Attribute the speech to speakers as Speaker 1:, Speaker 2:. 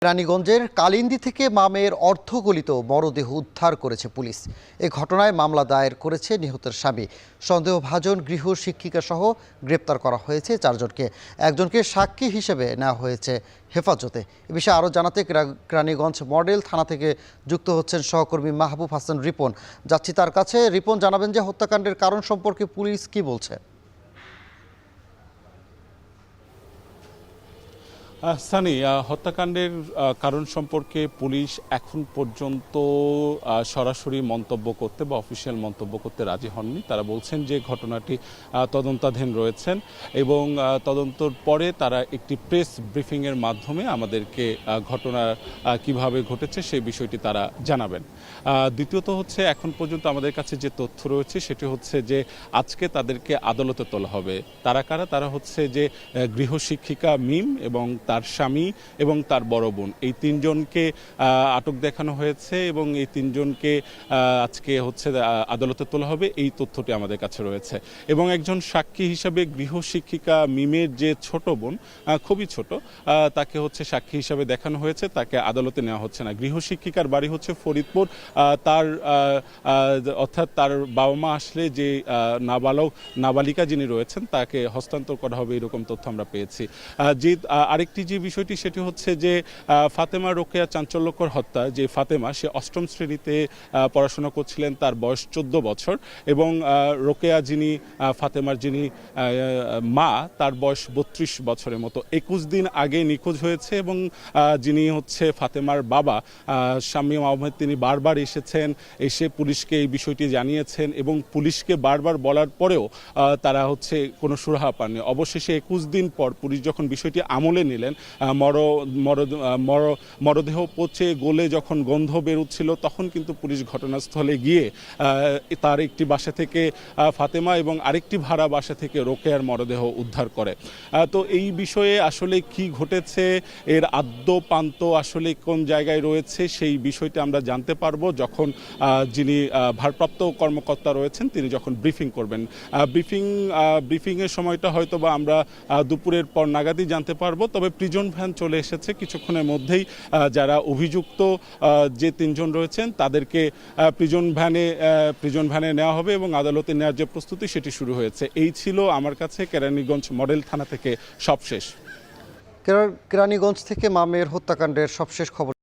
Speaker 1: রানীগঞ্জের কালিন্দী থেকে মামের অর্ধগলিত মরদেহ উদ্ধার করেছে পুলিশ। এ ঘটনায় মামলা দায়ের করেছে নিহতের স্বামী। সন্দেহভাজন গৃহ শিক্ষিকা সহ গ্রেপ্তার করা হয়েছে 4 জনকে। একজনকে সাক্ষী হিসেবে নেওয়া হয়েছে হেফাজতে। এ বিষয়ে আরও জানাতে রানীগঞ্জ মডেল থানা থেকে যুক্ত হচ্ছেন সহকর্মী মাহবুব হাসান রিপন। যাচ্ছি তার কাছে। রিপন, জানাবেন যে হত্যাকাণ্ডের কারণ সম্পর্কে পুলিশ কি বলছে?
Speaker 2: সানি, হত্যাকাণ্ডের কারণ সম্পর্কে পুলিশ এখন পর্যন্ত সরাসরি মন্তব্য করতে বা অফিসিয়াল মন্তব্য করতে রাজি হননি। তারা বলছেন যে ঘটনাটি তদন্তাধীন রয়েছেন এবং তদন্তর পরে তারা একটি প্রেস ব্রিফিংয়ের মাধ্যমে আমাদেরকে ঘটনা কিভাবে ঘটেছে সেই বিষয়টি তারা জানাবেন। দ্বিতীয়ত হচ্ছে, এখন পর্যন্ত আমাদের কাছে যে তথ্য রয়েছে সেটি হচ্ছে যে আজকে তাদেরকে আদালতে তোলা হবে। তারা কারা? তারা হচ্ছে যে গৃহশিক্ষিকা মিম এবং তার স্বামী এবং তার বড় বোন, এই 3 জনকে আটক দেখানো হয়েছে এবং এই 3 জনকে আজকে হচ্ছে আদালতে তোলা হবে, এই তথ্যটি আমাদের কাছে রয়েছে। এবং একজন সাক্ষী হিসাবে গৃহশিক্ষিকা মিমের যে ছোট বোন, খুবই ছোট, তাকে হচ্ছে সাক্ষী হিসাবে দেখানো হয়েছে, তাকে আদালতে নেওয়া হচ্ছে না। গৃহশিক্ষিকার বাড়ি হচ্ছে ফরিদপুর। তার অর্থাৎ তার বাবা মা আসলে যে নাবালিকা যিনি রয়েছেন তাকে হস্তান্তর করা হবে, এরকম তথ্য আমরা পেয়েছি। আরেকটি যে বিষয়টি সেটি হচ্ছে যে ফাতেমা রোকেয়া চাঞ্চল্যকর হত্যা, যে ফাতেমা সে 8ম শ্রেণীতে পড়াশোনা করছিলেন, তার বয়স 14 বছর এবং রোকেয়া যিনি ফাতেমার যিনি মা, তার বয়স 32 বছরের মতো। 21 দিন আগে নিখোঁজ হয়েছে এবং যিনি হচ্ছে ফাতেমার বাবা শামীম আহমেদ, তিনি বারবার এসে পুলিশকে এই বিষয়টি জানিয়েছেন এবং পুলিশকে বারবার বলার পরেও তারা হচ্ছে কোনো সুরাহা পাননি। অবশেষে 21 দিন পর পুলিশ যখন বিষয়টি আমলে নিলেন, মরদেহ পচে গলে যখন গন্ধ বেরোচ্ছিল, তখন কিন্তু পুলিশ ঘটনাস্থলে গিয়ে তার একটি বাসা থেকে ফাতেমা এবং আরেকটি ভাড়া বাসা থেকে রোকেয়ার মরদেহ উদ্ধার করে। তো এই বিষয়ে আসলে কি ঘটেছে, এর আদ্যপান্ত আসলে কোন জায়গায় রয়েছে, সেই বিষয়টি আমরা জানতে পারবো যখন যিনি ভারপ্রাপ্ত কর্মকর্তা রয়েছেন তিনি যখন ব্রিফিং করবেন। ব্রিফিংয়ের সময়টা হয়তো বা আমরা দুপুরের পর নাগাদই জানতে পারবো। তবে প্রিজন ভ্যান চলে এসেছে কিছুক্ষণের মধ্যেই। যারা অভিযুক্ত যে 3 জন রয়েছেন তাদেরকে প্রিজন ভ্যানে নেওয়া হবে এবং আদালতে নেওয়ার যে প্রস্তুতি সেটি শুরু হয়েছে। এই ছিল আমার কাছে কেরানীগঞ্জ মডেল থানা থেকে সবশেষ।
Speaker 1: কেরানীগঞ্জ থেকে মামের হত্যাকাণ্ডের সবশেষ খবর।